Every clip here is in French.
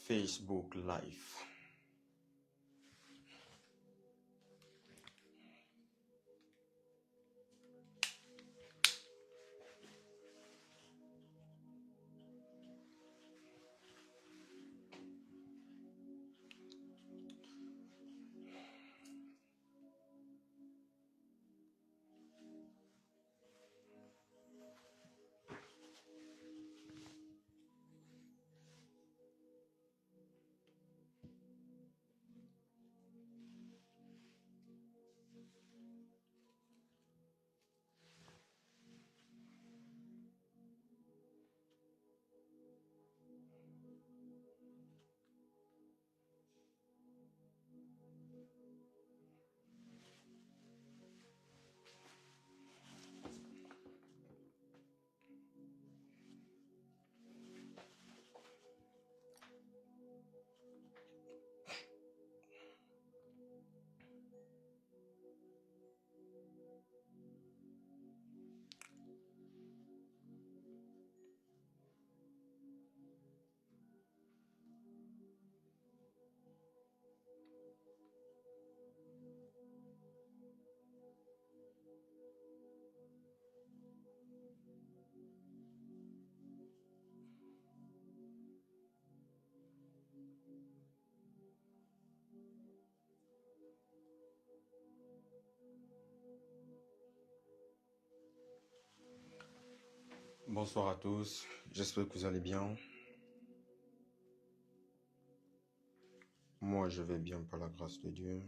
Facebook Live. Bonsoir à tous, j'espère que vous allez bien. Moi, je vais bien par la grâce de Dieu.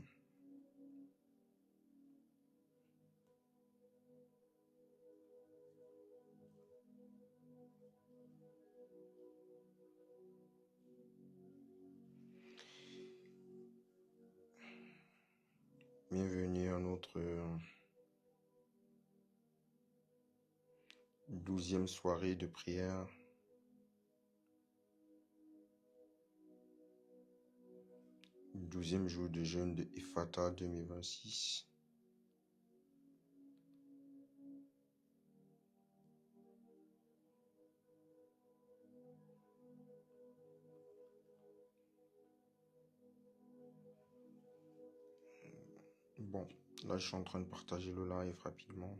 Bienvenue à notre 12e soirée de prière. Douzième jour de jeûne de Ephata 2026. Bon, là je suis en train de partager le live rapidement.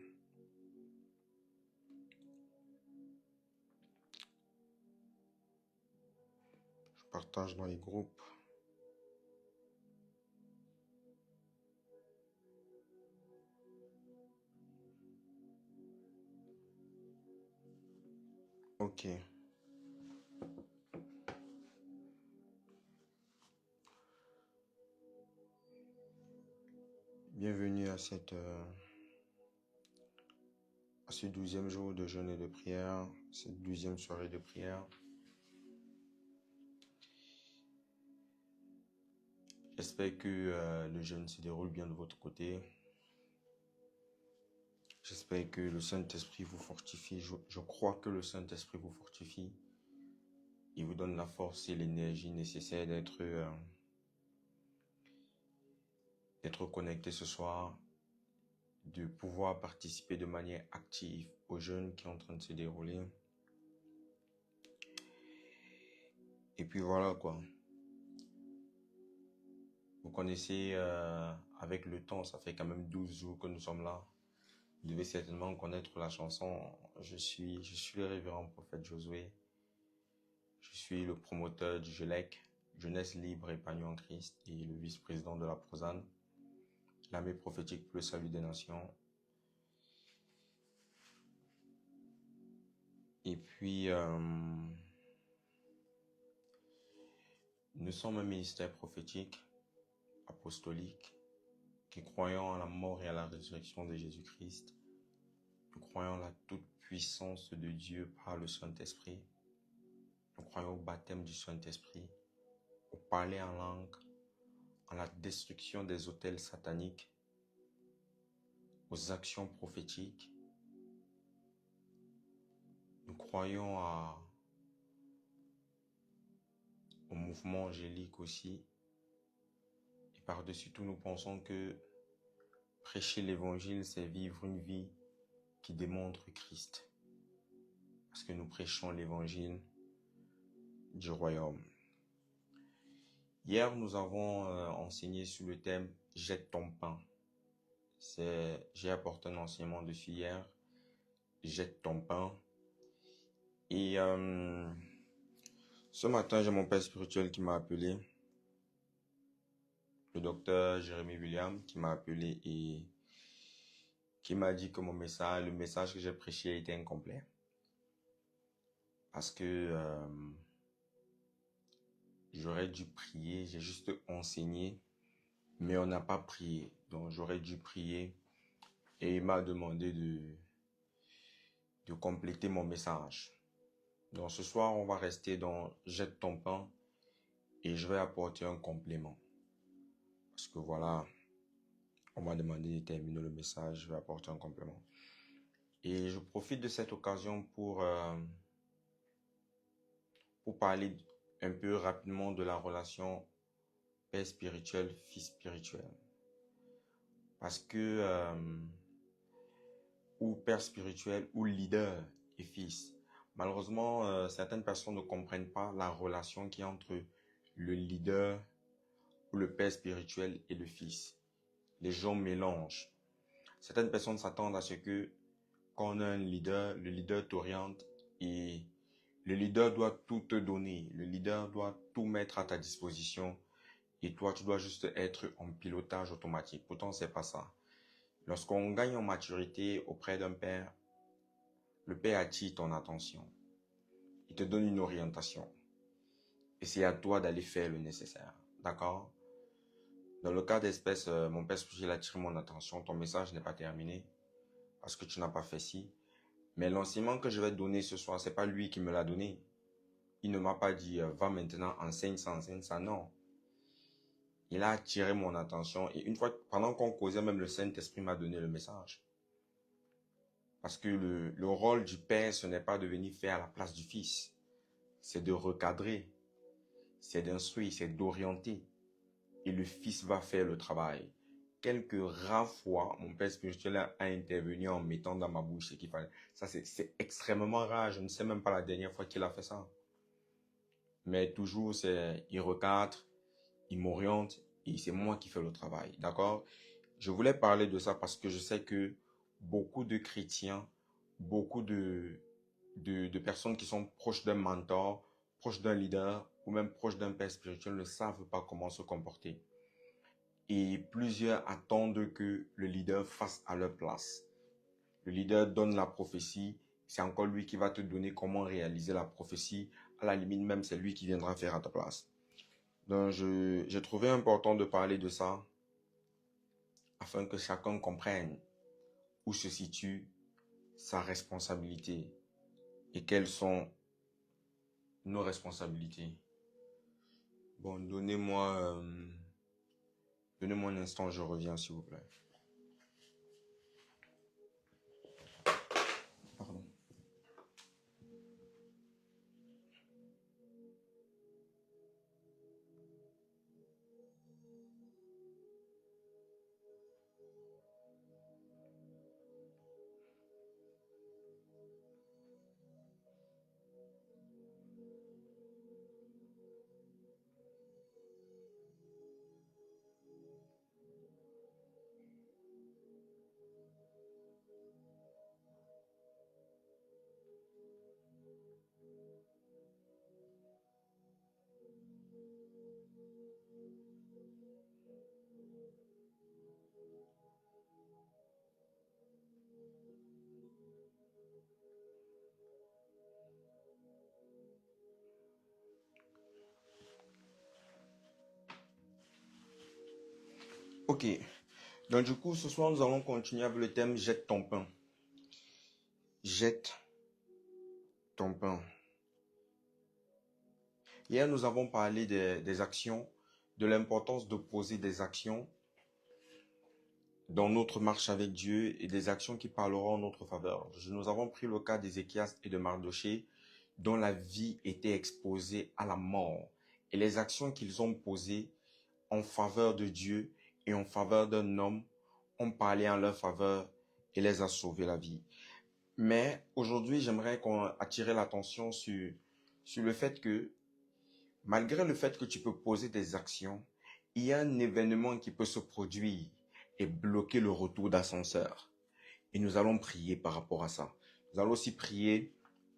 Je partage dans les groupes. Ok. Bienvenue à ce 12e jour de jeûne et de prière, cette 12e soirée de prière. J'espère que le jeûne se déroule bien de votre côté. J'espère que le Saint-Esprit vous fortifie. Je crois que le Saint-Esprit vous fortifie. Il vous donne la force et l'énergie nécessaires d'être connecté ce soir, de pouvoir participer de manière active au jeûne qui est en train de se dérouler. Et puis voilà quoi. Vous connaissez, avec le temps, ça fait quand même 12 jours que nous sommes là. Vous devez certainement connaître la chanson « Je suis le révérend prophète Josué. Je suis le promoteur du JELEC, Jeunesse libre et épanouie en Christ, et le vice-président de la Prosane, l'armée prophétique pour le salut des nations. » Et puis, nous sommes un ministère prophétique, apostolique, qui croyons à la mort et à la résurrection de Jésus-Christ. Nous croyons à la toute-puissance de Dieu par le Saint-Esprit. Nous croyons au baptême du Saint-Esprit, au parler en langue, à la destruction des autels sataniques, aux actions prophétiques. Nous croyons au mouvement angélique aussi. Et par-dessus tout, nous pensons que prêcher l'évangile, c'est vivre une vie qui démontre Christ. Parce que nous prêchons l'évangile du royaume. Hier, nous avons enseigné sur le thème « Jette ton pain ». J'ai apporté un enseignement dessus hier, « Jette ton pain ». Et ce matin, j'ai mon père spirituel qui m'a appelé, le docteur Jérémy William, qui m'a appelé et qui m'a dit que le message que j'ai prêché était incomplet. Parce que j'aurais dû prier, j'ai juste enseigné, mais on n'a pas prié. Donc j'aurais dû prier et il m'a demandé de compléter mon message. Donc ce soir, on va rester dans « Jette ton pain » et je vais apporter un complément. Parce que voilà, on m'a demandé de terminer le message, je vais apporter un complément. Et je profite de cette occasion pour parler un peu rapidement de la relation père spirituel, fils spirituel. Parce que, ou père spirituel, ou leader et fils. Malheureusement, certaines personnes ne comprennent pas la relation qui est entre le leader ou le père spirituel et le fils. Les gens mélangent. Certaines personnes s'attendent à ce que quand on a un leader, le leader t'oriente et le leader doit tout te donner. Le leader doit tout mettre à ta disposition et toi, tu dois juste être en pilotage automatique. Pourtant, c'est pas ça. Lorsqu'on gagne en maturité auprès d'un père, le père attire ton attention. Il te donne une orientation. Et c'est à toi d'aller faire le nécessaire. D'accord? Dans le cas d'espèce, mon père spirituel a attiré mon attention. Ton message n'est pas terminé parce que tu n'as pas fait ci. Mais l'enseignement que je vais te donner ce soir, c'est pas lui qui me l'a donné. Il ne m'a pas dit, va maintenant, enseigne ça. Non. Il a attiré mon attention. Et une fois, pendant qu'on causait, même le Saint-Esprit m'a donné le message. Parce que le rôle du Père, ce n'est pas de venir faire à la place du Fils. C'est de recadrer. C'est d'instruire, c'est d'orienter. Et le Fils va faire le travail. Quelques rares fois, mon père spirituel a intervenu en mettant dans ma bouche ce qu'il fallait. Ça, c'est extrêmement rare. Je ne sais même pas la dernière fois qu'il a fait ça. Mais toujours, il recadre, il m'oriente et c'est moi qui fais le travail. D'accord? Je voulais parler de ça parce que je sais que beaucoup de chrétiens, beaucoup de personnes qui sont proches d'un mentor, proches d'un leader ou même proches d'un père spirituel ne savent pas comment se comporter. Et plusieurs attendent que le leader fasse à leur place. Le leader donne la prophétie, c'est encore lui qui va te donner comment réaliser la prophétie. À la limite même, c'est lui qui viendra faire à ta place. Donc, j'ai trouvé important de parler de ça afin que chacun comprenne où se situe sa responsabilité et quelles sont nos responsabilités. Bon, donnez-moi un instant, je reviens s'il vous plaît. Pardon. Ok, donc du coup, ce soir, nous allons continuer avec le thème « Jette ton pain ». Jette ton pain. Hier, nous avons parlé des actions, de l'importance de poser des actions dans notre marche avec Dieu et des actions qui parleront en notre faveur. Nous avons pris le cas d'Ézéchias et de Mardochée, dont la vie était exposée à la mort. Et les actions qu'ils ont posées en faveur de Dieu et en faveur d'un homme ont parlé en leur faveur et les a sauvés la vie. Mais aujourd'hui, j'aimerais qu'on attire l'attention sur le fait que Malgré le fait que tu peux poser des actions, il y a un événement qui peut se produire et bloquer le retour d'ascenseur. Et nous allons prier par rapport à ça. Nous allons aussi prier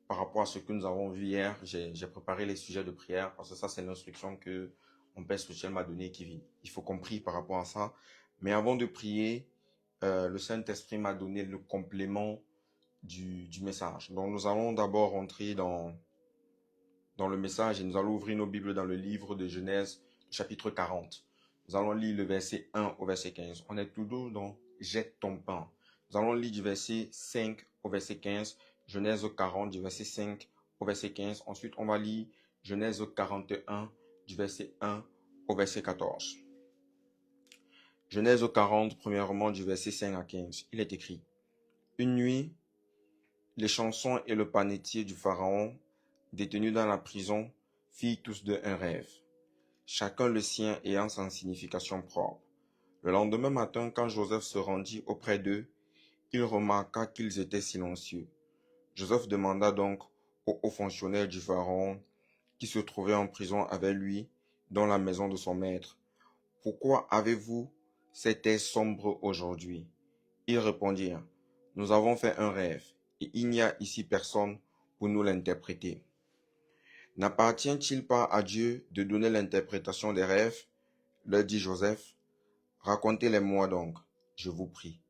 par rapport à ce que nous avons vu hier. J'ai préparé les sujets de prière parce que ça, c'est l'instruction que mon Père spirituel m'a donnée qui vit. Il faut qu'on prie par rapport à ça. Mais avant de prier, le Saint-Esprit m'a donné le complément du message. Donc, nous allons d'abord rentrer dans le message et nous allons ouvrir nos Bibles dans le livre de Genèse, chapitre 40. Nous allons lire le verset 1 au verset 15. On est toujours dans Jette ton pain. Nous allons lire du verset 5 au verset 15, Genèse 40 du verset 5 au verset 15. Ensuite, on va lire Genèse 41 du verset 1 au verset 14. Genèse 40, premièrement du verset 5 à 15. Il est écrit: Une nuit, les chansons et le panetier du Pharaon, détenus dans la prison, firent tous deux un rêve, chacun le sien ayant sa signification propre. Le lendemain matin, quand Joseph se rendit auprès d'eux, il remarqua qu'ils étaient silencieux. Joseph demanda donc aux hauts fonctionnaires du Pharaon, qui se trouvaient en prison avec lui dans la maison de son maître: Pourquoi avez-vous cet air sombre aujourd'hui? Ils répondirent: Nous avons fait un rêve, et il n'y a ici personne pour nous l'interpréter. N'appartient-il pas à Dieu de donner l'interprétation des rêves? Leur dit Joseph. Racontez-les-moi donc, je vous prie.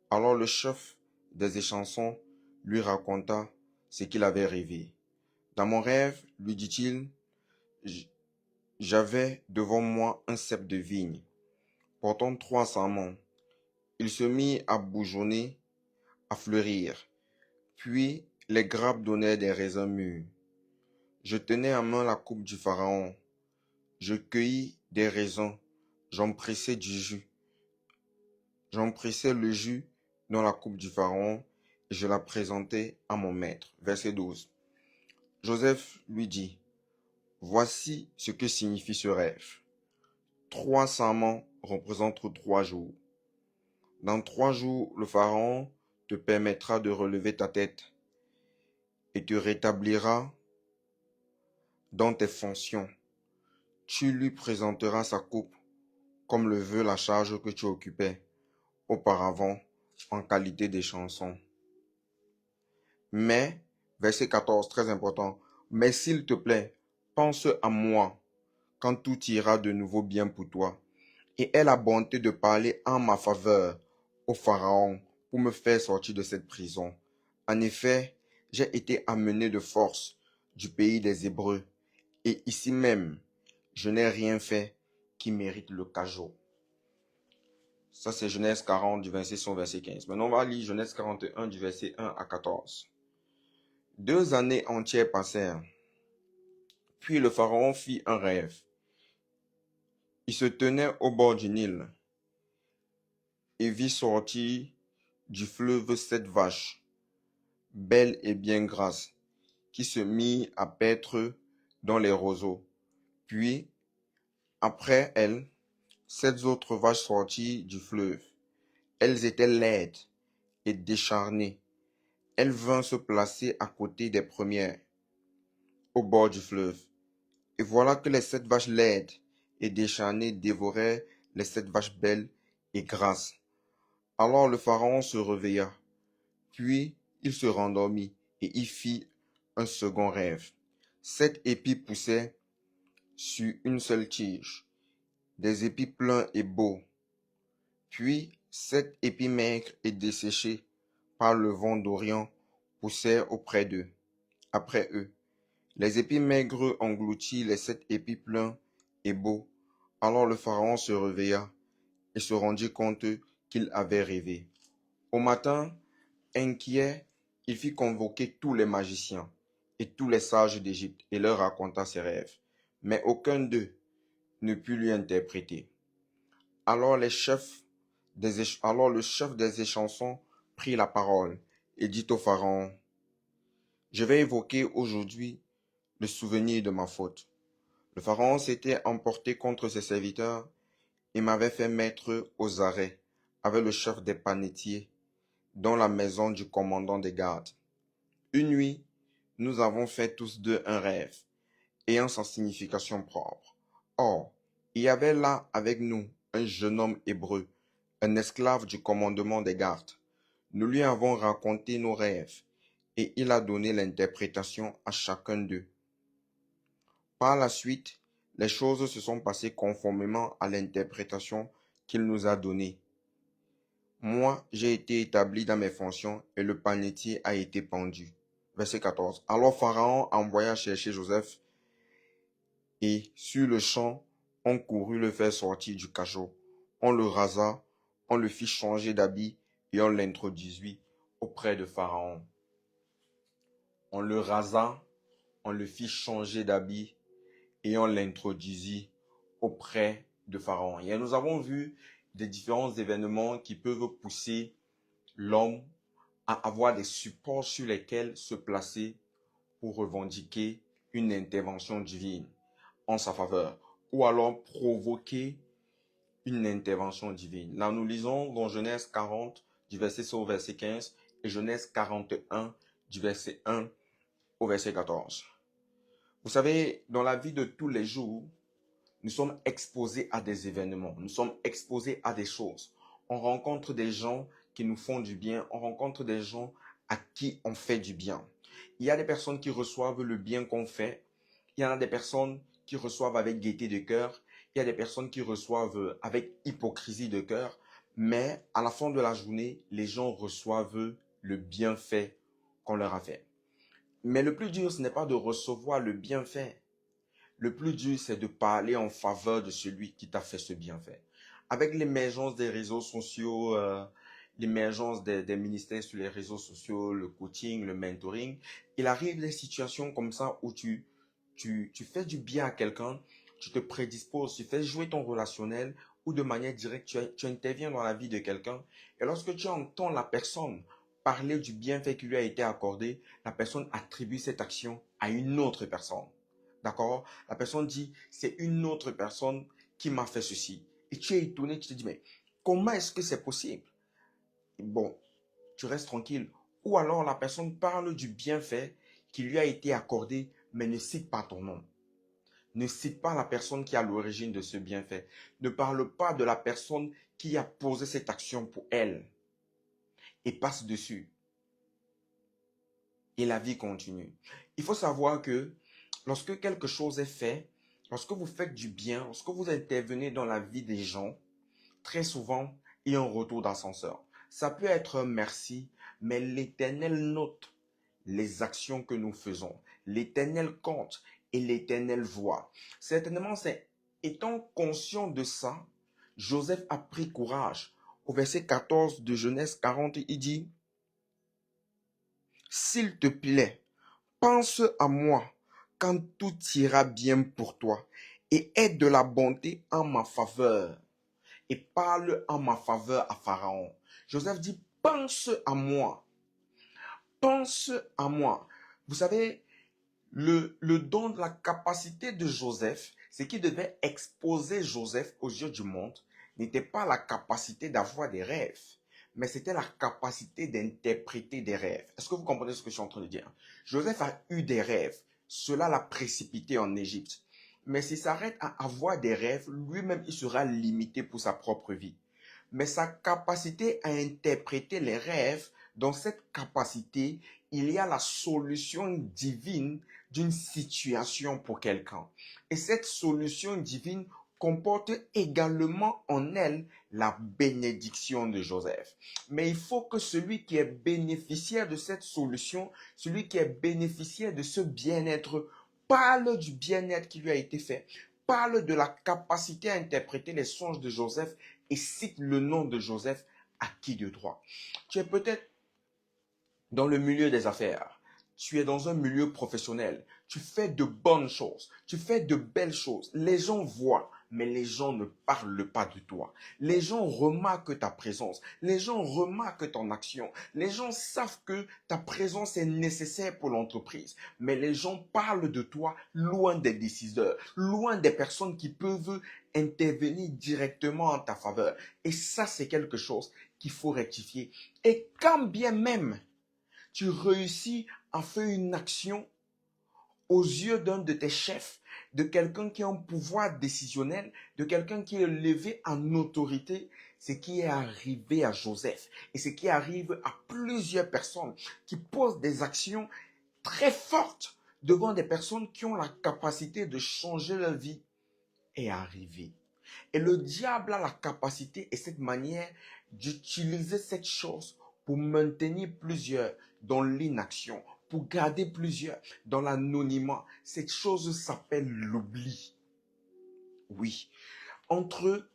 Alors le chef des échansons lui raconta ce qu'il avait rêvé. Dans mon rêve, lui dit-il, j'avais devant moi un cep de vigne, portant 3 sarments. Il se mit à bourgeonner, à fleurir. Puis les grappes donnaient des raisins mûrs. Je tenais en main la coupe du Pharaon. Je cueillis des raisins. J'en pressais du jus. J'en pressais le jus dans la coupe du Pharaon et je la présentai à mon maître. Verset 12. Joseph lui dit, voici ce que signifie ce rêve. 3 sarments représentent 3 jours. Dans 3 jours, le Pharaon te permettra de relever ta tête et te rétablira dans tes fonctions. Tu lui présenteras sa coupe comme le veut la charge que tu occupais auparavant en qualité des chansons. Mais, verset 14, très important, mais s'il te plaît, pense à moi quand tout ira de nouveau bien pour toi, et aie la bonté de parler en ma faveur au Pharaon pour me faire sortir de cette prison. En effet, j'ai été amené de force du pays des Hébreux, et ici même, je n'ai rien fait qui mérite le cajot. Ça, c'est Genèse 40 du verset 6 au verset 15. Maintenant, on va lire Genèse 41 du verset 1 à 14. 2 années entières passèrent. Puis le Pharaon fit un rêve. Il se tenait au bord du Nil et vit sortir du fleuve 7 vaches, belles et bien grasses, qui se mirent à paître dans les roseaux. Puis, après elles, 7 autres vaches sortirent du fleuve. Elles étaient laides et décharnées. Elles vinrent se placer à côté des premières, au bord du fleuve. Et voilà que les 7 vaches laides et décharnées dévoraient les 7 vaches belles et grasses. Alors le Pharaon se réveilla, puis il se rendormit et y fit un second rêve. 7 épis poussaient sur une seule tige, des épis pleins et beaux. Puis 7 épis maigres et desséchés par le vent d'Orient poussèrent après eux. Les épis maigres engloutirent les 7 épis pleins et beaux. Alors le Pharaon se réveilla et se rendit compte qu'il avait rêvé. Au matin, inquiet, il fit convoquer tous les magiciens et tous les sages d'Égypte et leur raconta ses rêves. Mais aucun d'eux ne put lui interpréter. Alors le chef des échansons prit la parole et dit au Pharaon, je vais évoquer aujourd'hui le souvenir de ma faute. Le Pharaon s'était emporté contre ses serviteurs et m'avait fait mettre aux arrêts avec le chef des panetiers dans la maison du commandant des gardes. Une nuit, nous avons fait tous deux un rêve, ayant sa signification propre. Or, il y avait là avec nous un jeune homme hébreu, un esclave du commandement des gardes. Nous lui avons raconté nos rêves et il a donné l'interprétation à chacun d'eux. Par la suite, les choses se sont passées conformément à l'interprétation qu'il nous a donnée. Moi, j'ai été établi dans mes fonctions et le panetier a été pendu. Verset 14. Alors Pharaon envoya chercher Joseph et sur le champ, on courut le faire sortir du cachot. On le rasa, on le fit changer d'habit et on l'introduisit auprès de Pharaon. On le rasa, on le fit changer d'habit et on l'introduisit auprès de Pharaon. Et nous avons vu des différents événements qui peuvent pousser l'homme à avoir des supports sur lesquels se placer pour revendiquer une intervention divine en sa faveur, ou alors provoquer une intervention divine. Là, nous lisons dans Genèse 40, du verset 6 au verset 15, et Genèse 41, du verset 1 au verset 14. Vous savez, dans la vie de tous les jours, nous sommes exposés à des événements, nous sommes exposés à des choses. On rencontre des gens qui nous font du bien, on rencontre des gens à qui on fait du bien. Il y a des personnes qui reçoivent le bien qu'on fait, il y en a des personnes qui reçoivent avec gaieté de cœur, il y a des personnes qui reçoivent avec hypocrisie de cœur, mais à la fin de la journée, les gens reçoivent le bienfait qu'on leur a fait. Mais le plus dur, ce n'est pas de recevoir le bienfait. Le plus dur, c'est de parler en faveur de celui qui t'a fait ce bienfait. Avec l'émergence des réseaux sociaux, l'émergence des ministères sur les réseaux sociaux, le coaching, le mentoring, il arrive des situations comme ça où tu fais du bien à quelqu'un, tu te prédisposes, tu fais jouer ton relationnel ou de manière directe, tu interviens dans la vie de quelqu'un. Et lorsque tu entends la personne parler du bienfait qui lui a été accordé, la personne attribue cette action à une autre personne. D'accord? La personne dit, c'est une autre personne qui m'a fait ceci. Et tu es étonné, tu te dis, mais comment est-ce que c'est possible? Bon, tu restes tranquille. Ou alors la personne parle du bienfait qui lui a été accordé, mais ne cite pas ton nom. Ne cite pas la personne qui a l'origine de ce bienfait. Ne parle pas de la personne qui a posé cette action pour elle. Et passe dessus. Et la vie continue. Il faut savoir que lorsque quelque chose est fait, lorsque vous faites du bien, lorsque vous intervenez dans la vie des gens, très souvent, il y a un retour d'ascenseur. Ça peut être un merci, mais l'Éternel note les actions que nous faisons. L'Éternel compte et l'Éternel voit. Certainement, c'est étant conscient de ça, Joseph a pris courage. Au verset 14 de Genèse 40, il dit, « S'il te plaît, pense à moi quand tout ira bien pour toi et aie de la bonté en ma faveur et parle en ma faveur à Pharaon. » Joseph dit, pense à moi. Pense à moi. Vous savez, le don de la capacité de Joseph, ce qui devait exposer Joseph aux yeux du monde, n'était pas la capacité d'avoir des rêves, mais c'était la capacité d'interpréter des rêves. Est-ce que vous comprenez ce que je suis en train de dire? Joseph a eu des rêves. Cela l'a précipité en Égypte. Mais s'il s'arrête à avoir des rêves, lui-même, il sera limité pour sa propre vie. Mais sa capacité à interpréter les rêves, dans cette capacité, il y a la solution divine d'une situation pour quelqu'un. Et cette solution divine comporte également en elle la bénédiction de Joseph. Mais il faut que celui qui est bénéficiaire de cette solution, celui qui est bénéficiaire de ce bien-être, parle du bien-être qui lui a été fait, parle de la capacité à interpréter les songes de Joseph et cite le nom de Joseph à qui de droit. Tu es peut-être dans le milieu des affaires, tu es dans un milieu professionnel, tu fais de bonnes choses, tu fais de belles choses. Les gens voient, mais les gens ne parlent pas de toi. Les gens remarquent ta présence, les gens remarquent ton action, les gens savent que ta présence est nécessaire pour l'entreprise, mais les gens parlent de toi loin des décideurs, loin des personnes qui peuvent intervenir directement en ta faveur. Et ça, c'est quelque chose qu'il faut rectifier. Et quand bien même tu réussis à faire une action aux yeux d'un de tes chefs, de quelqu'un qui a un pouvoir décisionnel, de quelqu'un qui est élevé en autorité, ce qui est arrivé à Joseph et ce qui arrive à plusieurs personnes qui posent des actions très fortes devant des personnes qui ont la capacité de changer leur vie est arrivé. Et le diable a la capacité et cette manière d'utiliser cette chose pour maintenir plusieurs dans l'inaction, pour garder plusieurs dans l'anonymat. Cette chose s'appelle l'oubli. Oui. Entre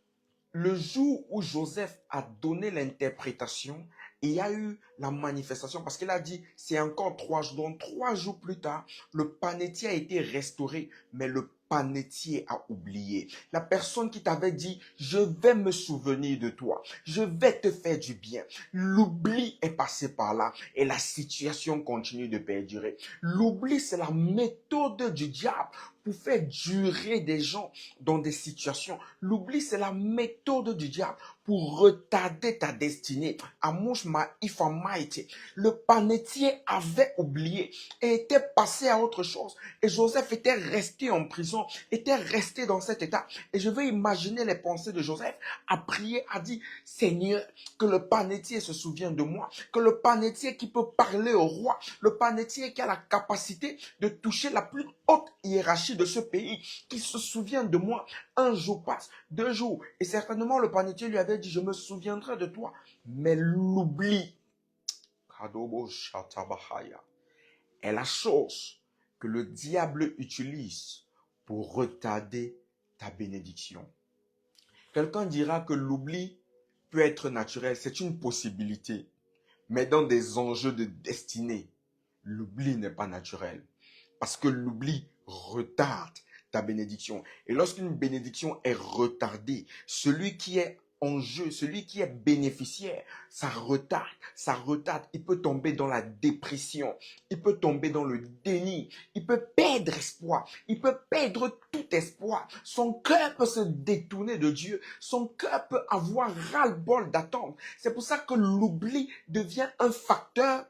le jour où Joseph a donné l'interprétation, il y a eu la manifestation parce qu'il a dit c'est encore 3 jours. Donc 3 jours plus tard, le panetier a été restauré, mais le panetier a oublié. La personne qui t'avait dit je vais me souvenir de toi, je vais te faire du bien. L'oubli est passé par là et la situation continue de perdurer. L'oubli, c'est la méthode du diable pour faire durer des gens dans des situations. L'oubli, c'est la méthode du diable pour retarder ta destinée. Amushma Ifamaite, le panetier avait oublié et était passé à autre chose. Et Joseph était resté en prison, était resté dans cet état. Et je veux imaginer les pensées de Joseph. A prié, a dit, Seigneur, que le panetier se souvienne de moi, que le panetier qui peut parler au roi, le panetier qui a la capacité de toucher la plus haute hiérarchie de ce pays, qui se souvienne de moi. Un jour passe, 2 jours, et certainement le panetier lui avait dit, je me souviendrai de toi. Mais l'oubli, est la chose que le diable utilise pour retarder ta bénédiction. Quelqu'un dira que l'oubli peut être naturel, c'est une possibilité. Mais dans des enjeux de destinée, l'oubli n'est pas naturel. Parce que l'oubli retarde ta bénédiction. Et lorsqu'une bénédiction est retardée, celui qui est en jeu, celui qui est bénéficiaire, ça retarde. Il peut tomber dans la dépression, il peut tomber dans le déni, il peut perdre espoir, il peut perdre tout espoir. Son cœur peut se détourner de Dieu, son cœur peut avoir ras-le-bol d'attendre. C'est pour ça que l'oubli devient un facteur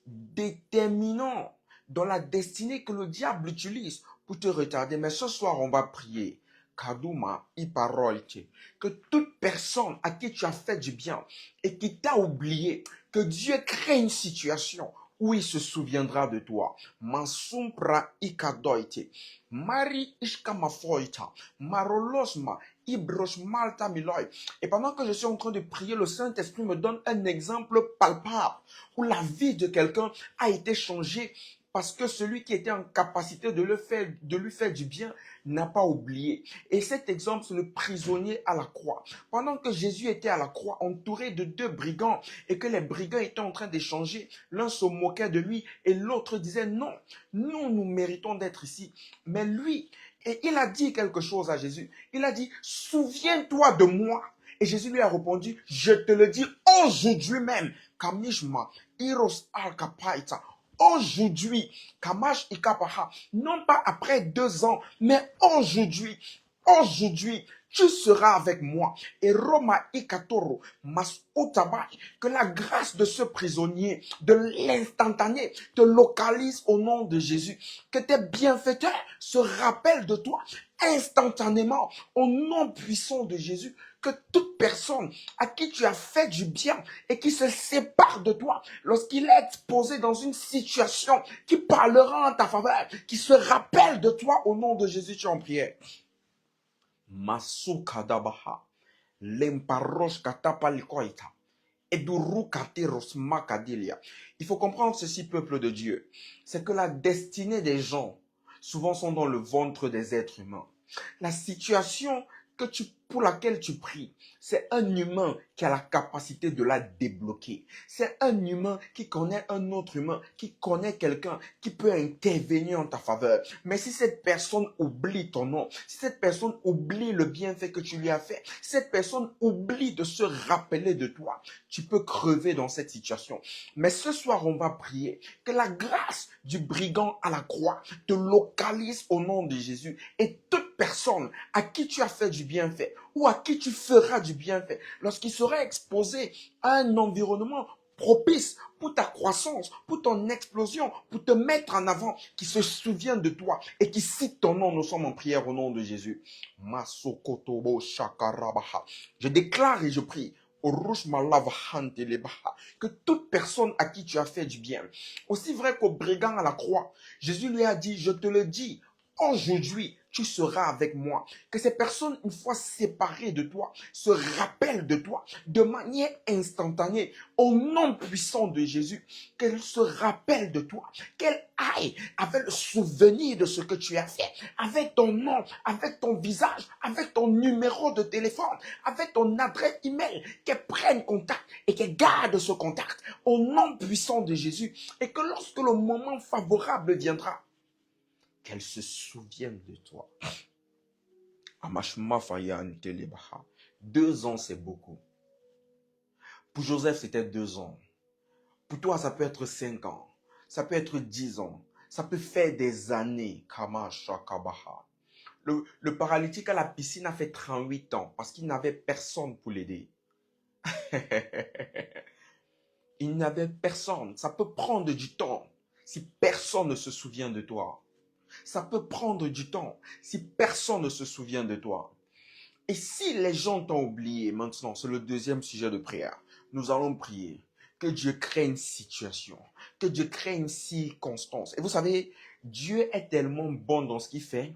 déterminant dans la destinée que le diable utilise pour te retarder. Mais ce soir, on va prier. Kaduma iparolte. Que toute personne à qui tu as fait du bien et qui t'a oublié, que Dieu crée une situation où il se souviendra de toi. Mansumpra ikadoite. Mari ishkamafoita. Marolosma. Et pendant que je suis en train de prier, le Saint-Esprit me donne un exemple palpable où la vie de quelqu'un a été changée parce que celui qui était en capacité de lui faire du bien n'a pas oublié. Et cet exemple, c'est le prisonnier à la croix. Pendant que Jésus était à la croix, entouré de 2 brigands, et que les brigands étaient en train d'échanger, l'un se moquait de lui et l'autre disait non, nous méritons d'être ici. Mais lui, et il a dit quelque chose à Jésus. Il a dit, souviens-toi de moi. Et Jésus lui a répondu, je te le dis aujourd'hui même. Kamishma, Iros al-Kapaita. Aujourd'hui, Kamash Ikapaha, non pas après 2 ans, mais aujourd'hui, tu seras avec moi. Et Roma Ikatoro, Masutabai, que la grâce de ce prisonnier, de l'instantané, te localise au nom de Jésus. Que tes bienfaiteurs se rappellent de toi instantanément au nom puissant de Jésus. Que toute personne à qui tu as fait du bien et qui se sépare de toi, lorsqu'il est exposé dans une situation qui parlera en ta faveur, qui se rappelle de toi au nom de Jésus, tu es en prière. Masukadabaha, lemparosh katapalikoita, eduru kateros makadilia. Il faut comprendre ceci, peuple de Dieu. C'est que la destinée des gens, souvent, sont dans le ventre des êtres humains. La situation pour laquelle tu pries, c'est un humain qui a la capacité de la débloquer. C'est un humain qui connaît un autre humain, qui connaît quelqu'un qui peut intervenir en ta faveur. Mais si cette personne oublie ton nom, si cette personne oublie le bienfait que tu lui as fait, si cette personne oublie de se rappeler de toi, tu peux crever dans cette situation. Mais ce soir, on va prier que la grâce du brigand à la croix te localise au nom de Jésus. Et toute personne à qui tu as fait du bienfait ou à qui tu feras du bienfait, lorsqu'il sera exposé à un environnement propice pour ta croissance, pour ton explosion, pour te mettre en avant, qui se souviennent de toi et qui citent ton nom. Nous sommes en prière au nom de Jésus. Masokotobo shakarabaha. Je déclare et je prie que toute personne à qui tu as fait du bien, aussi vrai qu'au brigand à la croix, Jésus lui a dit, je te le dis, aujourd'hui, tu seras avec moi. Que ces personnes, une fois séparées de toi, se rappellent de toi de manière instantanée, au nom puissant de Jésus. Qu'elles se rappellent de toi, qu'elles aillent avec le souvenir de ce que tu as fait, avec ton nom, avec ton visage, avec ton numéro de téléphone, avec ton adresse email, qu'elles prennent contact et qu'elles gardent ce contact au nom puissant de Jésus. Et que lorsque le moment favorable viendra, qu'elle se souvienne de toi. 2 ans, c'est beaucoup. Pour Joseph, c'était 2 ans. Pour toi, ça peut être 5 ans. Ça peut être 10 ans. Ça peut faire des années. Le paralytique à la piscine a fait 38 ans parce qu'il n'avait personne pour l'aider. Il n'avait personne. Ça peut prendre du temps si personne ne se souvient de toi. Ça peut prendre du temps si personne ne se souvient de toi. Et si les gens t'ont oublié, maintenant, c'est le deuxième sujet de prière. Nous allons prier que Dieu crée une situation, que Dieu crée une circonstance. Et vous savez, Dieu est tellement bon dans ce qu'il fait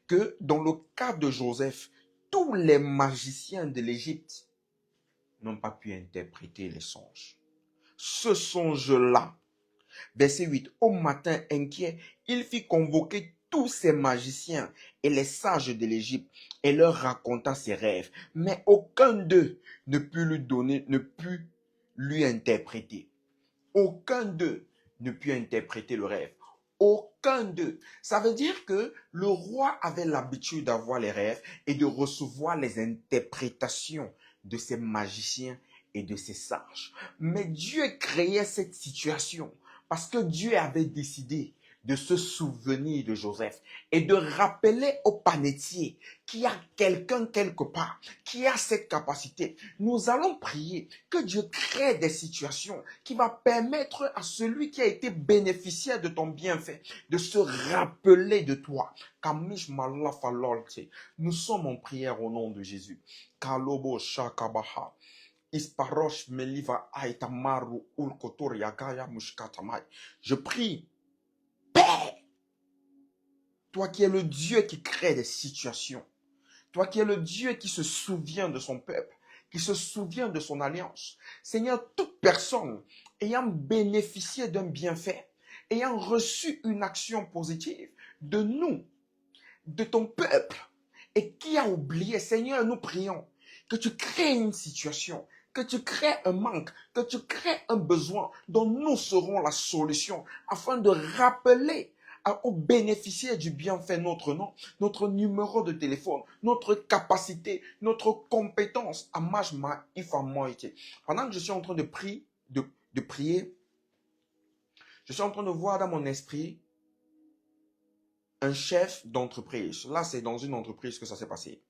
que dans le cas de Joseph, tous les magiciens de l'Égypte n'ont pas pu interpréter les songes. Ce songe-là, verset 8, au matin inquiet, il fit convoquer tous ces magiciens et les sages de l'Égypte et leur raconta ses rêves. Mais aucun d'eux ne put lui interpréter. Aucun d'eux ne put interpréter le rêve. Aucun d'eux. Ça veut dire que le roi avait l'habitude d'avoir les rêves et de recevoir les interprétations de ces magiciens et de ces sages. Mais Dieu créait cette situation parce que Dieu avait décidé de se souvenir de Joseph et de rappeler au panetier qu'il y a quelqu'un quelque part qui a cette capacité. Nous allons prier que Dieu crée des situations qui vont permettre à celui qui a été bénéficiaire de ton bienfait de se rappeler de toi. Nous sommes en prière au nom de Jésus. Kalobo shakabaha. Isparosh meliva aitamaru ulkotor yagaya mushkatamai. Je prie, Père, toi qui es le Dieu qui crée des situations, toi qui es le Dieu qui se souvient de son peuple, qui se souvient de son alliance. Seigneur, toute personne ayant bénéficié d'un bienfait, ayant reçu une action positive de nous, de ton peuple, et qui a oublié, Seigneur, nous prions que tu crées une situation, que tu crées un manque, que tu crées un besoin dont nous serons la solution afin de rappeler aux bénéficiaires du bienfait notre nom, notre numéro de téléphone, notre capacité, notre compétence à Majma Ifamoïté. Pendant que je suis en train de prier, je suis en train de voir dans mon esprit un chef d'entreprise. Là, c'est dans une entreprise que ça s'est passé.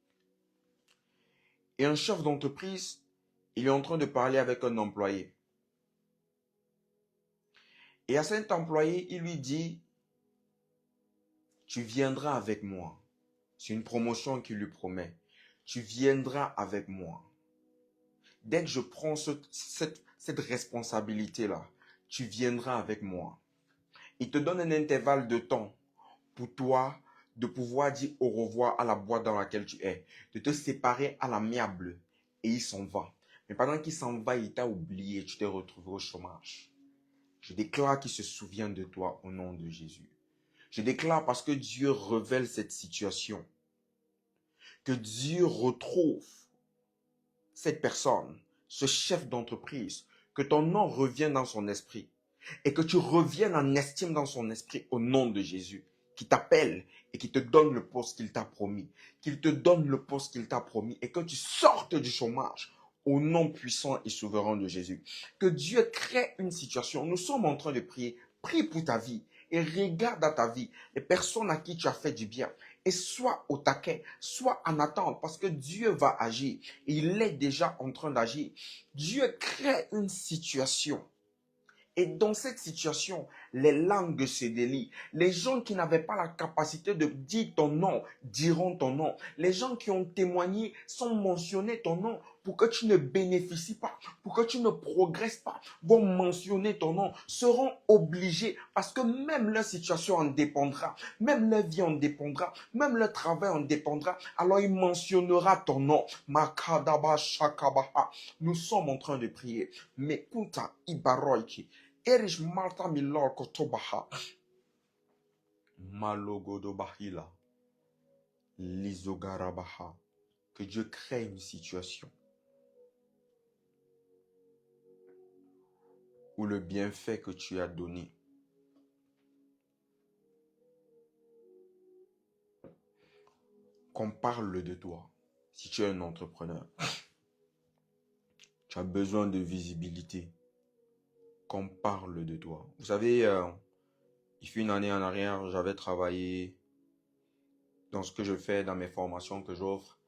Et un chef d'entreprise, il est en train de parler avec un employé. Et à cet employé, il lui dit, tu viendras avec moi. C'est une promotion qu'il lui promet. Tu viendras avec moi. Dès que je prends cette responsabilité-là, tu viendras avec moi. Il te donne un intervalle de temps pour toi de pouvoir dire au revoir à la boîte dans laquelle tu es, de te séparer à l'amiable et il s'en va. Mais pendant qu'il s'en va, il t'a oublié, tu t'es retrouvé au chômage. Je déclare qu'il se souvient de toi au nom de Jésus. Je déclare parce que Dieu révèle cette situation, que Dieu retrouve cette personne, ce chef d'entreprise, que ton nom revienne dans son esprit et que tu reviennes en estime dans son esprit au nom de Jésus, qui t'appelle et qui te donne le poste qu'il t'a promis, qu'il te donne le poste qu'il t'a promis et que tu sortes du chômage au nom puissant et souverain de Jésus. Que Dieu crée une situation. Nous sommes en train de prier. Prie pour ta vie et regarde dans ta vie les personnes à qui tu as fait du bien et sois au taquet, sois en attente parce que Dieu va agir. Il est déjà en train d'agir. Dieu crée une situation Et dans cette situation, les langues se délient. Les gens qui n'avaient pas la capacité de dire ton nom diront ton nom. Les gens qui ont témoigné sans mentionner ton nom pour que tu ne bénéficies pas, pour que tu ne progresses pas, vont mentionner ton nom, seront obligés parce que même leur situation en dépendra, même leur vie en dépendra, même leur travail en dépendra. Alors il mentionnera ton nom. Makadaba Shakabaha. Nous sommes en train de prier. Mekuta Ibaroiki. Erish Malta Milor Kotobaha. Malogodo Bahila. Lizogarabaha. Que Dieu crée une situation où le bienfait que tu as donné qu'on parle de toi. Si tu es un entrepreneur, tu as besoin de visibilité, qu'on parle de toi. Vous savez, il fut une année en arrière, j'avais travaillé dans ce que je fais, dans mes formations que j'offre.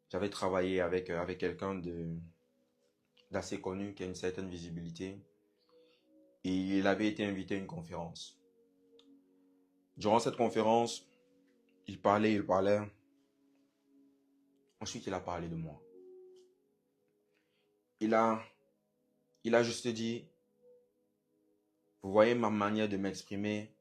J'avais travaillé avec quelqu'un d'assez connu qui a une certaine visibilité. Et il avait été invité à une conférence. Durant cette conférence, il parlait. Ensuite, il a parlé de moi. Il a juste dit, vous voyez ma manière de m'exprimer.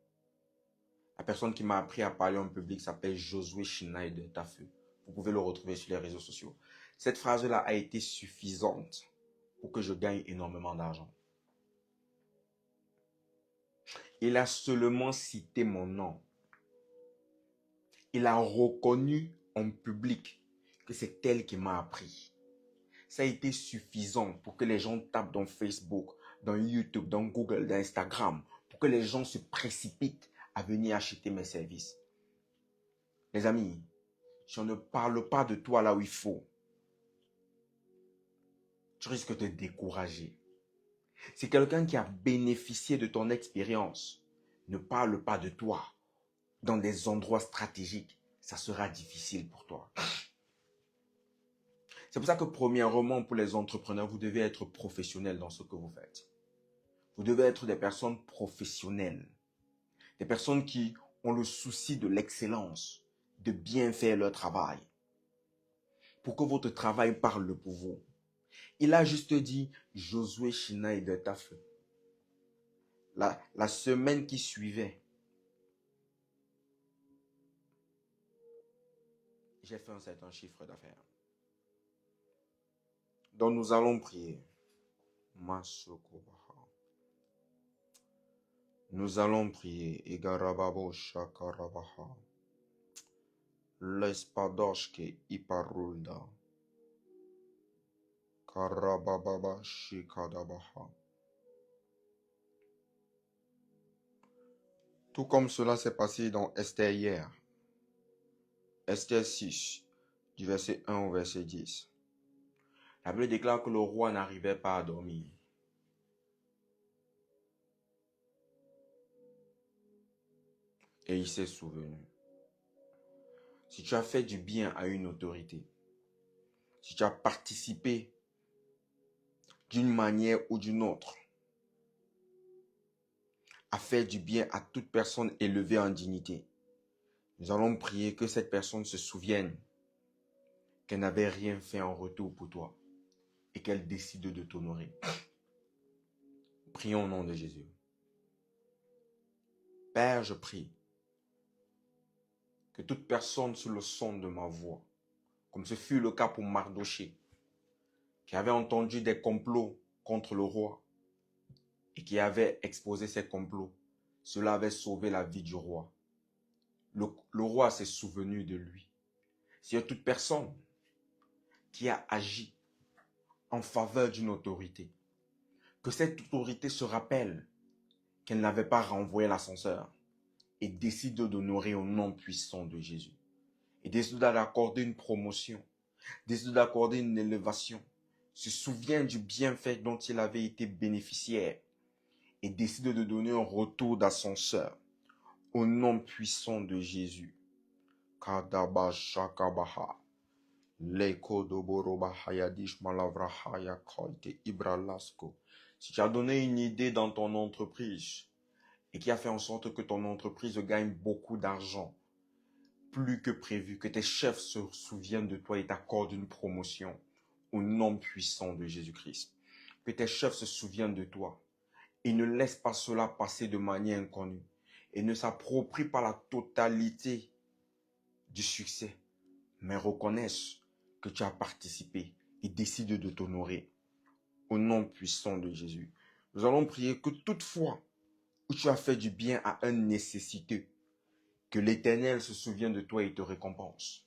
La personne qui m'a appris à parler en public s'appelle Josué Schneider Tafeu. Vous pouvez le retrouver sur les réseaux sociaux. Cette phrase-là a été suffisante pour que je gagne énormément d'argent. Il a seulement cité mon nom. Il a reconnu en public que c'est elle qui m'a appris. Ça a été suffisant pour que les gens tapent dans Facebook, dans YouTube, dans Google, dans Instagram, pour que les gens se précipitent à venir acheter mes services. Les amis, si on ne parle pas de toi là où il faut, tu risques de te décourager. Si quelqu'un qui a bénéficié de ton expérience ne parle pas de toi dans des endroits stratégiques, ça sera difficile pour toi. C'est pour ça que premièrement, pour les entrepreneurs, vous devez être professionnels dans ce que vous faites. Vous devez être des personnes professionnelles. Des personnes qui ont le souci de l'excellence, de bien faire leur travail. Pour que votre travail parle pour vous. Il a juste dit, Josué Schneider Tafeu. La semaine qui suivait, j'ai fait un certain chiffre d'affaires. Donc nous allons prier. Nous allons prier. Igarababo Shakarabaha. L'espadoshke Iparulda. Karababa Shikadabaha. Tout comme cela s'est passé dans Esther hier. Esther 6, du verset 1 au verset 10. La Bible déclare que le roi n'arrivait pas à dormir. Et il s'est souvenu. Si tu as fait du bien à une autorité, si tu as participé d'une manière ou d'une autre à faire du bien à toute personne élevée en dignité, nous allons prier que cette personne se souvienne qu'elle n'avait rien fait en retour pour toi et qu'elle décide de t'honorer. Prions au nom de Jésus. Père, je prie que toute personne sous le son de ma voix, comme ce fut le cas pour Mardoché, qui avait entendu des complots contre le roi et qui avait exposé ces complots, cela avait sauvé la vie du roi. Le roi s'est souvenu de lui. S'il y a toute personne qui a agi en faveur d'une autorité, que cette autorité se rappelle qu'elle n'avait pas renvoyé l'ascenseur et décide d'honorer au nom puissant de Jésus. Et décide d'accorder une promotion, décide d'accorder une élévation, se souvient du bienfait dont il avait été bénéficiaire et décide de donner un retour d'ascenseur au nom puissant de Jésus. Kadaba Shakabaha. Leko Doboroba Hayadish Malavrahaya Koite Ibralasko. Si tu as donné une idée dans ton entreprise et qui a fait en sorte que ton entreprise gagne beaucoup d'argent, plus que prévu, que tes chefs se souviennent de toi et t'accordent une promotion au nom puissant de Jésus-Christ. Que tes chefs se souviennent de toi et ne laissent pas cela passer de manière inconnue et ne s'approprient pas la totalité du succès, mais reconnaissent que tu as participé et décident de t'honorer au nom puissant de Jésus. Nous allons prier que toutefois où tu as fait du bien à un nécessiteux, que l'Éternel se souvienne de toi et te récompense.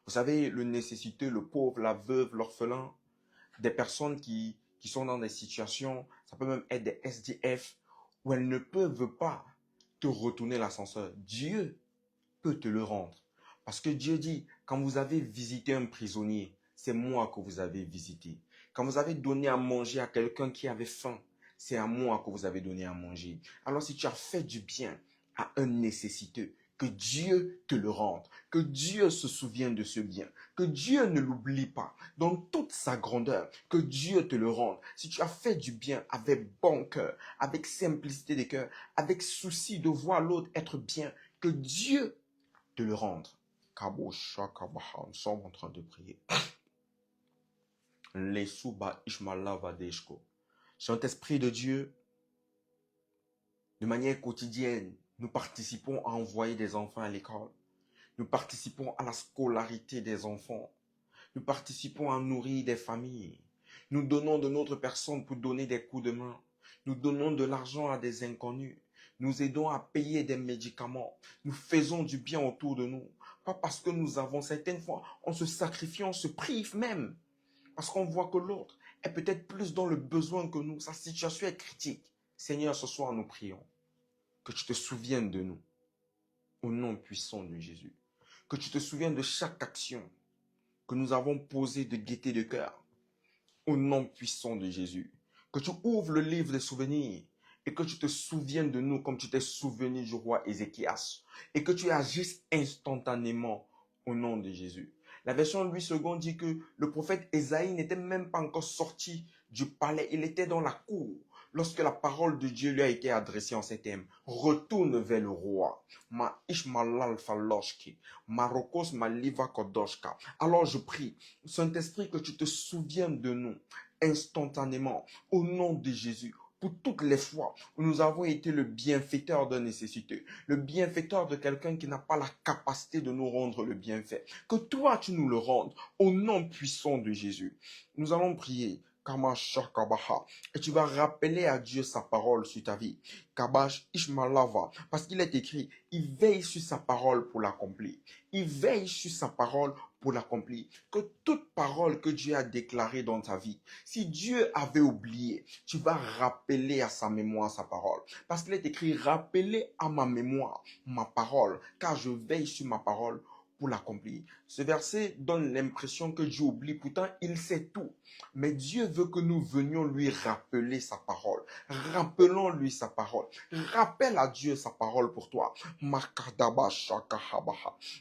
Vous savez, le nécessiteux, le pauvre, la veuve, l'orphelin, des personnes qui sont dans des situations, ça peut même être des SDF, où elles ne peuvent pas te retourner l'ascenseur. Dieu peut te le rendre. Parce que Dieu dit, quand vous avez visité un prisonnier, c'est moi que vous avez visité. Quand vous avez donné à manger à quelqu'un qui avait faim, c'est à moi que vous avez donné à manger. Alors si tu as fait du bien à un nécessiteux, que Dieu te le rende, que Dieu se souvienne de ce bien, que Dieu ne l'oublie pas dans toute sa grandeur, que Dieu te le rende. Si tu as fait du bien avec bon cœur, avec simplicité de cœur, avec souci de voir l'autre être bien, que Dieu te le rendre. Nous sommes en train de prier. Saint-Esprit de Dieu, de manière quotidienne, nous participons à envoyer des enfants à l'école. Nous participons à la scolarité des enfants. Nous participons à nourrir des familles. Nous donnons de notre personne pour donner des coups de main. Nous donnons de l'argent à des inconnus. Nous aidons à payer des médicaments. Nous faisons du bien autour de nous. Pas parce que nous avons certaines fois, on se sacrifie, on se prive même. Parce qu'on voit que l'autre est peut-être plus dans le besoin que nous. Sa situation est critique. Seigneur, ce soir, nous prions que tu te souviennes de nous. Au nom puissant de Jésus. Que tu te souviennes de chaque action que nous avons posée de gaieté de cœur. Au nom puissant de Jésus. Que tu ouvres le livre des souvenirs et que tu te souviennes de nous comme tu t'es souvenu du roi Ézéchias. Et que tu agisses instantanément au nom de Jésus. La version Louis II dit que le prophète Ésaïe n'était même pas encore sorti du palais. Il était dans la cour lorsque la parole de Dieu lui a été adressée en ces termes. Retourne vers le roi. Ma ishmalal faloshki. Marokos maliva kodoshka. Alors je prie, Saint-Esprit, que tu te souviennes de nous instantanément au nom de Jésus. Pour toutes les fois où nous avons été le bienfaiteur d'un nécessiteux, le bienfaiteur de quelqu'un qui n'a pas la capacité de nous rendre le bienfait. Que toi, tu nous le rendes au nom puissant de Jésus. Nous allons prier. Et tu vas rappeler à Dieu sa parole sur ta vie. Kabash Ishmalava. Parce qu'il est écrit, il veille sur sa parole pour l'accomplir. Il veille sur sa parole pour l'accomplir. Que toute parole que Dieu a déclarée dans ta vie, si Dieu avait oublié, tu vas rappeler à sa mémoire sa parole. Parce qu'il est écrit, rappelez à ma mémoire ma parole, car je veille sur ma parole pour l'accomplir. Ce verset donne l'impression que Dieu oublie, pourtant il sait tout. Mais Dieu veut que nous venions lui rappeler sa parole. Rappelons-lui sa parole. Rappelle à Dieu sa parole pour toi.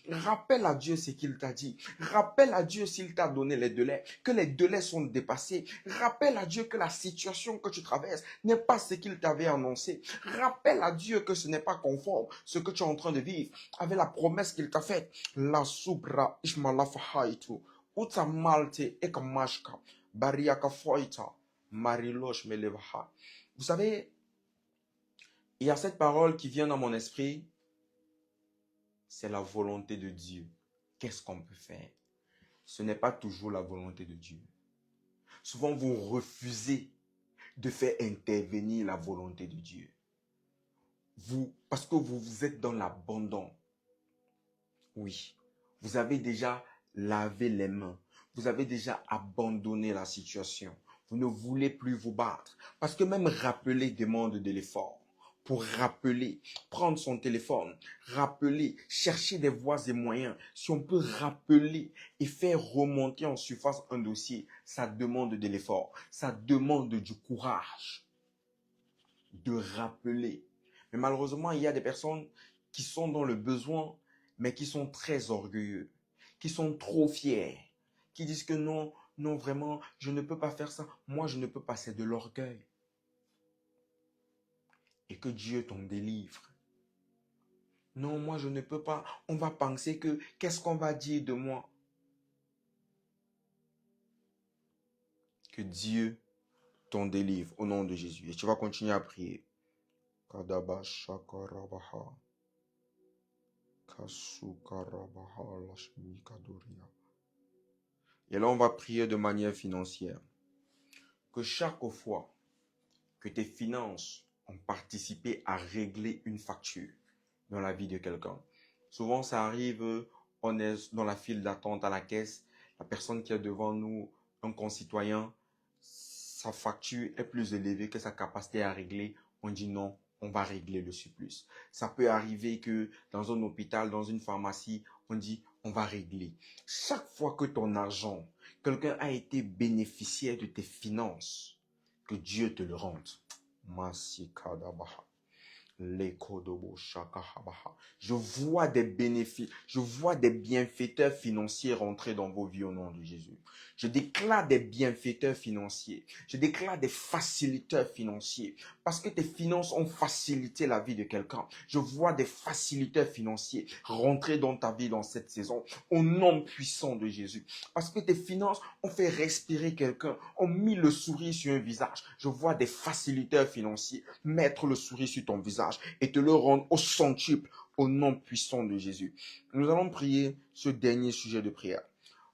Rappelle à Dieu ce qu'il t'a dit. Rappelle à Dieu s'il t'a donné les délais, que les délais sont dépassés. Rappelle à Dieu que la situation que tu traverses n'est pas ce qu'il t'avait annoncé. Rappelle à Dieu que ce n'est pas conforme ce que tu es en train de vivre avec la promesse qu'il t'a faite. La subra ishmalafahaitu uta malte ekamashka bariaka foita marilosh melevaha. Vous savez, il y a cette parole qui vient dans mon esprit. C'est la volonté de Dieu. Qu'est-ce qu'on peut faire? Ce n'est pas toujours la volonté de Dieu. Souvent, vous refusez de faire intervenir la volonté de Dieu. Parce que vous êtes dans l'abandon. Oui, vous avez déjà lavé les mains. Vous avez déjà abandonné la situation. Vous ne voulez plus vous battre. Parce que même rappeler demande de l'effort. Pour rappeler, prendre son téléphone, rappeler, chercher des voies et moyens. Si on peut rappeler et faire remonter en surface un dossier, ça demande de l'effort. Ça demande du courage de rappeler. Mais malheureusement, il y a des personnes qui sont dans le besoin, mais qui sont très orgueilleux, qui sont trop fiers, qui disent que non, non, vraiment, je ne peux pas faire ça. Moi, je ne peux pas, c'est de l'orgueil. et que Dieu t'en délivre. Non, moi je ne peux pas. On va penser que, qu'est-ce qu'on va dire de moi? Que Dieu t'en délivre au nom de Jésus. Et tu vas continuer à prier. Kadaba shakarabaha. Kasukarabaha lashmi kadoria. Et là, on va prier de manière financière. Que chaque fois que tes finances ont participé à régler une facture dans la vie de quelqu'un. Souvent, ça arrive, on est dans la file d'attente à la caisse, la personne qui est devant nous, un concitoyen, sa facture est plus élevée que sa capacité à régler. On dit non, on va régler le surplus. Ça peut arriver que dans un hôpital, dans une pharmacie, on dit on va régler. Chaque fois que ton argent, quelqu'un a été bénéficiaire de tes finances, que Dieu te le rende. Masikadabaha. Je vois des bénéfices, je vois des bienfaiteurs financiers rentrer dans vos vies au nom de Jésus. Je déclare des bienfaiteurs financiers. Je déclare des facilitateurs financiers. Parce que tes finances ont facilité la vie de quelqu'un. Je vois des facilitateurs financiers rentrer dans ta vie dans cette saison au nom puissant de Jésus. Parce que tes finances ont fait respirer quelqu'un, ont mis le sourire sur un visage. Je vois des facilitateurs financiers mettre le sourire sur ton visage et te le rendre au centuple au nom puissant de Jésus. Nous allons prier ce dernier sujet de prière.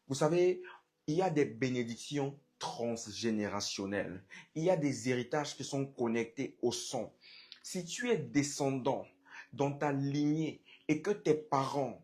Vous savez, il y a des bénédictions transgénérationnelles. Il y a des héritages qui sont connectés au sang. Si tu es descendant dans ta lignée et que tes parents,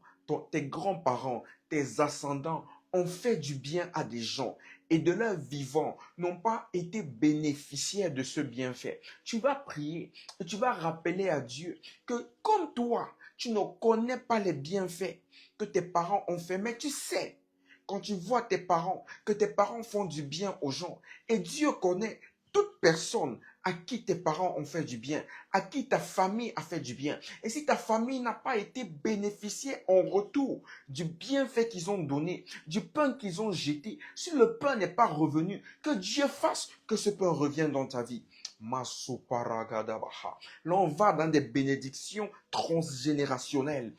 tes grands-parents, tes ascendants ont fait du bien à des gens et de leur vivant n'ont pas été bénéficiaires de ce bienfait, tu vas prier et tu vas rappeler à Dieu que comme toi, tu ne connais pas les bienfaits que tes parents ont fait, mais tu sais, quand tu vois tes parents, que tes parents font du bien aux gens, et Dieu connaît toute personne à qui tes parents ont fait du bien, à qui ta famille a fait du bien. Et si ta famille n'a pas été bénéficiée en retour du bienfait qu'ils ont donné, du pain qu'ils ont jeté, si le pain n'est pas revenu, que Dieu fasse que ce pain revienne dans ta vie. Là, on va dans des bénédictions transgénérationnelles.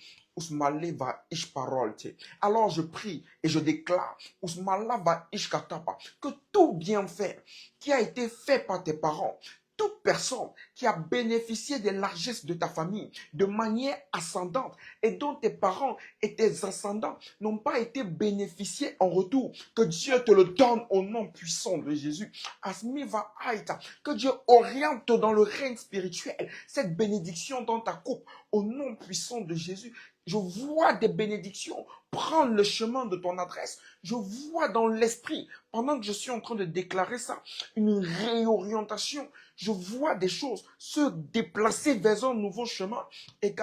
Alors je prie et je déclare que tout bienfait qui a été fait par tes parents, toute personne qui a bénéficié des largesses de ta famille de manière ascendante et dont tes parents et tes ascendants n'ont pas été bénéficiés en retour, que Dieu te le donne au nom puissant de Jésus. Que Dieu oriente dans le règne spirituel cette bénédiction dans ta coupe au nom puissant de Jésus. Je vois des bénédictions prendre le chemin de ton adresse. Je vois dans l'esprit, pendant que je suis en train de déclarer ça, une réorientation. Je vois des choses se déplacer vers un nouveau chemin. Et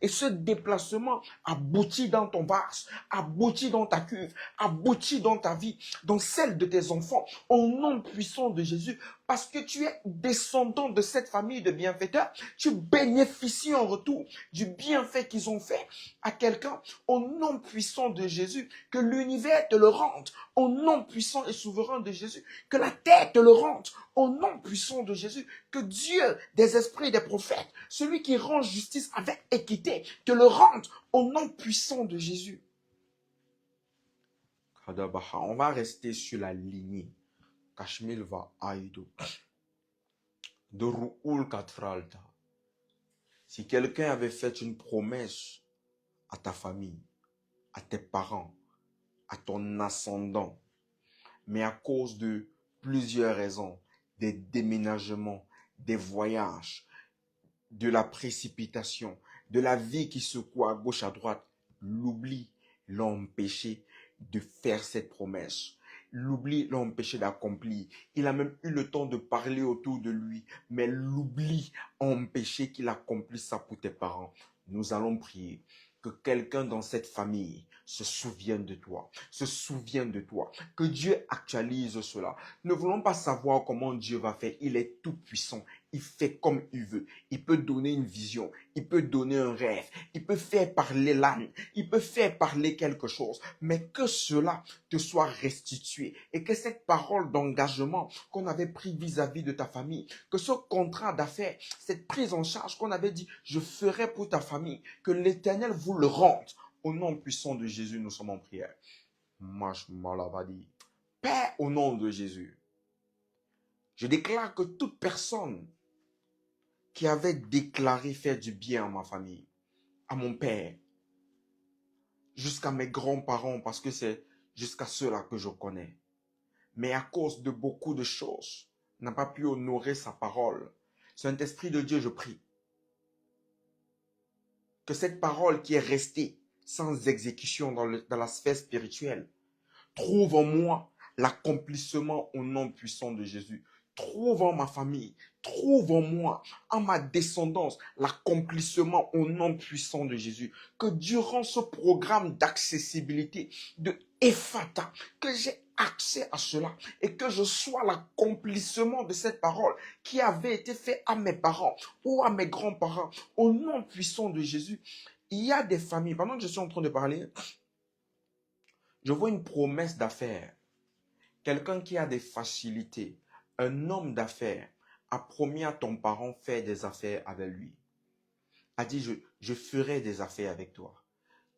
ce déplacement aboutit dans ton vase, aboutit dans ta cuve, aboutit dans ta vie, dans celle de tes enfants, au nom puissant de Jésus. Parce que tu es descendant de cette famille de bienfaiteurs, tu bénéficies en retour du bienfait qu'ils ont fait à quelqu'un au nom puissant de Jésus. Que l'univers te le rende au nom puissant et souverain de Jésus. Que la terre te le rende au nom puissant de Jésus. Que Dieu des esprits et des prophètes, celui qui rend justice avec équité, te le rende au nom puissant de Jésus. On va rester sur la lignée. Kashmir va aïdo. De Ru'ul Katralta. Si quelqu'un avait fait une promesse à ta famille, à tes parents, à ton ascendant, mais à cause de plusieurs raisons, des déménagements, des voyages, de la précipitation, de la vie qui secoue à gauche, à droite, l'oubli l'a empêché de faire cette promesse. L'oubli l'a empêché d'accomplir. Il a même eu le temps de parler autour de lui, mais l'oubli a empêché qu'il accomplisse ça pour tes parents. Nous allons prier que quelqu'un dans cette famille se souvienne de toi, que Dieu actualise cela. Ne voulons pas savoir comment Dieu va faire. Il est tout puissant, il fait comme il veut. Il peut donner une vision, il peut donner un rêve, il peut faire parler l'âne, il peut faire parler quelque chose, mais que cela te soit restitué et que cette parole d'engagement qu'on avait pris vis-à-vis de ta famille, que ce contrat d'affaires, cette prise en charge qu'on avait dit, je ferai pour ta famille, que l'Éternel vous le rende. Au nom puissant de Jésus, nous sommes en prière. Père, au nom de Jésus, je déclare que toute personne qui avait déclaré faire du bien à ma famille, à mon père, jusqu'à mes grands-parents, parce que c'est jusqu'à ceux-là que je connais, mais à cause de beaucoup de choses, n'a pas pu honorer sa parole. Saint-Esprit de Dieu, je prie que cette parole qui est restée sans exécution dans la sphère spirituelle trouve en moi l'accomplissement au nom puissant de Jésus. Trouve en ma famille, trouve en moi, en ma descendance, l'accomplissement au nom puissant de Jésus. Que durant ce programme d'accessibilité, de Ephata, que j'ai accès à cela et que je sois l'accomplissement de cette parole qui avait été faite à mes parents ou à mes grands-parents. Au nom puissant de Jésus, il y a des familles, pendant que je suis en train de parler, je vois une promesse d'affaires. Quelqu'un qui a des facilités, un homme d'affaires, a promis à ton parent faire des affaires avec lui. A dit, je ferai des affaires avec toi.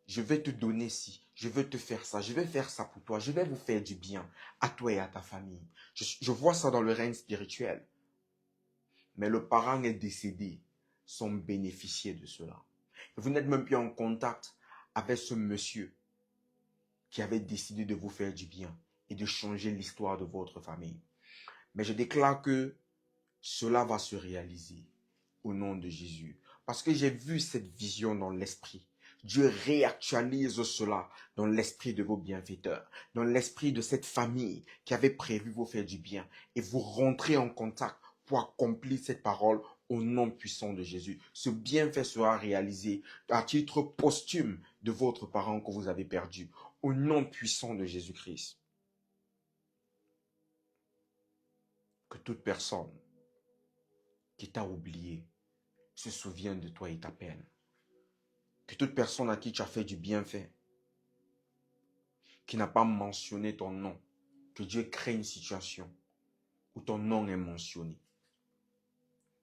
Je vais te donner ci, je vais te faire ça, je vais faire ça pour toi, je vais vous faire du bien à toi et à ta famille. Je vois ça dans le règne spirituel. Mais le parent est décédé sans bénéficier de cela. Et vous n'êtes même plus en contact avec ce monsieur qui avait décidé de vous faire du bien et de changer l'histoire de votre famille. Mais je déclare que cela va se réaliser au nom de Jésus. Parce que j'ai vu cette vision dans l'esprit. Dieu réactualise cela dans l'esprit de vos bienfaiteurs, dans l'esprit de cette famille qui avait prévu vous faire du bien. Et vous rentrez en contact pour accomplir cette parole au nom puissant de Jésus. Ce bienfait sera réalisé à titre posthume de votre parent que vous avez perdu, au nom puissant de Jésus-Christ. Que toute personne qui t'a oublié se souvienne de toi et t'appelle. Que toute personne à qui tu as fait du bienfait, qui n'a pas mentionné ton nom, que Dieu crée une situation où ton nom est mentionné.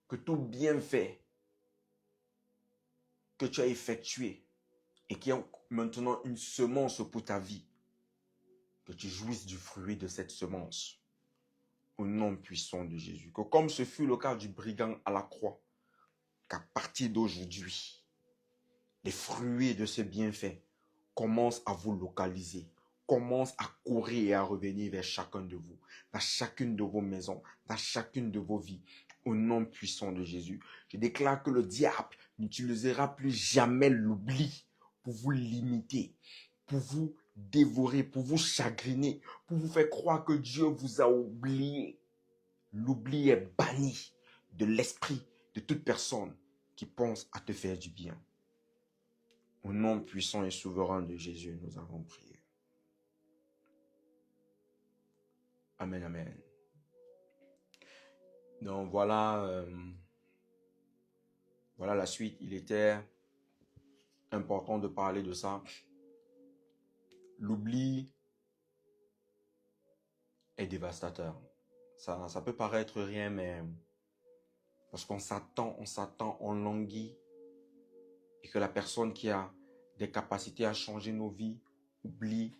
Que tout bienfait que tu as effectué et qui est maintenant une semence pour ta vie, que tu jouisses du fruit de cette semence au nom puissant de Jésus. Que comme ce fut le cas du brigand à la croix, qu'à partir d'aujourd'hui, les fruits de ce bienfait commencent à vous localiser, commencent à courir et à revenir vers chacun de vous, dans chacune de vos maisons, dans chacune de vos vies, au nom puissant de Jésus. Je déclare que le diable n'utilisera plus jamais l'oubli pour vous limiter, pour vous dévorer, pour vous chagriner, pour vous faire croire que Dieu vous a oublié. L'oubli est banni de l'esprit de toute personne qui pense à te faire du bien. Au nom puissant et souverain de Jésus, nous avons prié. Amen, amen. Donc voilà, voilà la suite. Il était important de parler de ça. L'oubli est dévastateur. Ça peut paraître rien, mais parce qu'on s'attend, on languit, et que la personne qui a des capacités à changer nos vies oublie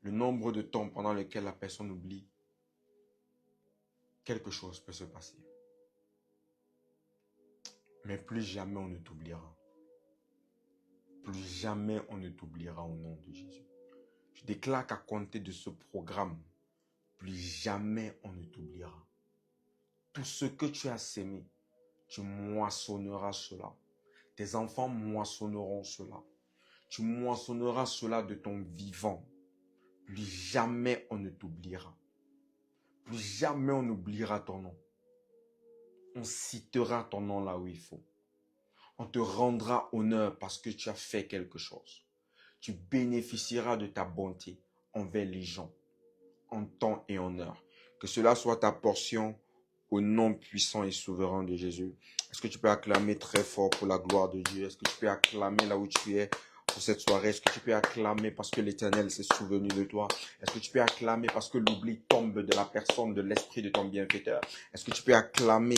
le nombre de temps pendant lequel la personne oublie, quelque chose peut se passer. Mais plus jamais on ne t'oubliera. Plus jamais on ne t'oubliera au nom de Jésus. Je déclare qu'à compter de ce programme, plus jamais on ne t'oubliera. Tout ce que tu as sémé, tu moissonneras cela. Tes enfants moissonneront cela. Tu moissonneras cela de ton vivant. Plus jamais on ne t'oubliera. Plus jamais on n'oubliera ton nom. On citera ton nom là où il faut. On te rendra honneur parce que tu as fait quelque chose. Tu bénéficieras de ta bonté envers les gens, en temps et en heure. Que cela soit ta portion au nom puissant et souverain de Jésus. Est-ce que tu peux acclamer très fort pour la gloire de Dieu? Est-ce que tu peux acclamer là où tu es pour cette soirée? Est-ce que tu peux acclamer parce que l'Éternel s'est souvenu de toi? Est-ce que tu peux acclamer parce que l'oubli tombe de la personne, de l'esprit de ton bienfaiteur? Est-ce que tu peux acclamer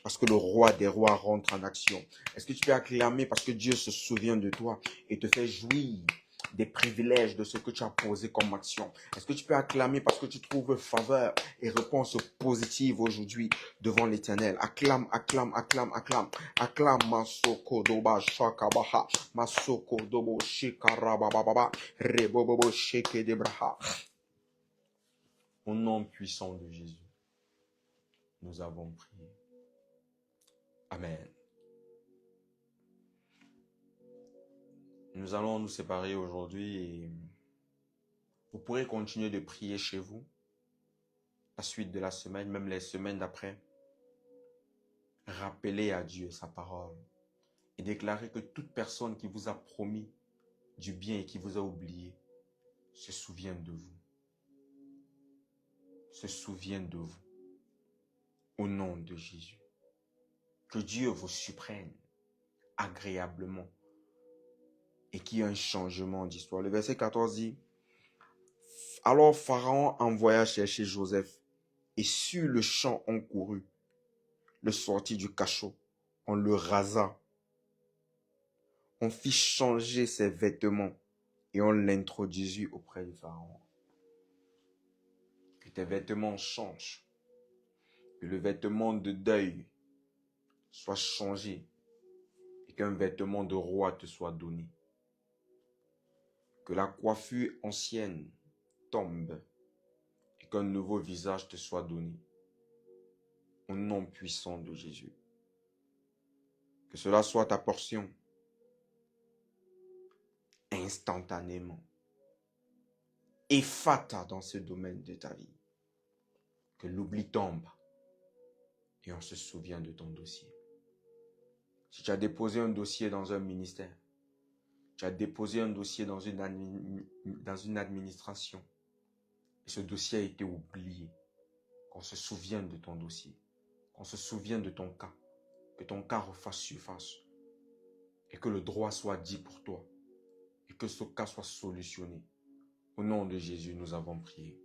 parce que le roi des rois rentre en action? Est-ce que tu peux acclamer parce que Dieu se souvient de toi et te fait jouir des privilèges de ce que tu as posé comme action? Est-ce que tu peux acclamer parce que tu trouves faveur et réponse positive aujourd'hui devant l'Éternel? Acclame, acclame, acclame, acclame. Acclame Masoko Doba Shakabaha. Masoko Dobo Shikarabababa. Rebobobo Sheke Debraha. Au nom puissant de Jésus, nous avons prié. Amen. Nous allons nous séparer aujourd'hui et vous pourrez continuer de prier chez vous la suite de la semaine, même les semaines d'après. Rappelez à Dieu sa parole et déclarez que toute personne qui vous a promis du bien et qui vous a oublié se souvienne de vous. Se souvienne de vous. Au nom de Jésus. Que Dieu vous surprenne agréablement et qu'il y ait un changement d'histoire. Le verset 14 dit: alors Pharaon envoya chercher Joseph et sur le champ on courut, le sortit du cachot, on le rasa, on fit changer ses vêtements et on l'introduisit auprès du Pharaon. Que tes vêtements changent, que le vêtement de deuil soit changé et qu'un vêtement de roi te soit donné. Que la coiffure ancienne tombe et qu'un nouveau visage te soit donné. Au nom puissant de Jésus. Que cela soit ta portion instantanément. Ephata dans ce domaine de ta vie. Que l'oubli tombe et on se souvient de ton dossier. Si tu as déposé un dossier dans un ministère, tu as déposé un dossier dans une administration et ce dossier a été oublié, qu'on se souvienne de ton dossier, qu'on se souvienne de ton cas, que ton cas refasse surface et que le droit soit dit pour toi et que ce cas soit solutionné. Au nom de Jésus, nous avons prié.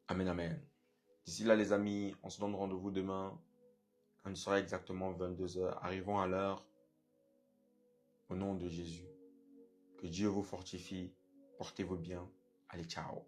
Amen, amen. D'ici là, les amis, on se donne rendez-vous demain quand il sera exactement 22h. Arrivons à l'heure. Au nom de Jésus. Que Dieu vous fortifie. Portez-vous bien. Allez, ciao.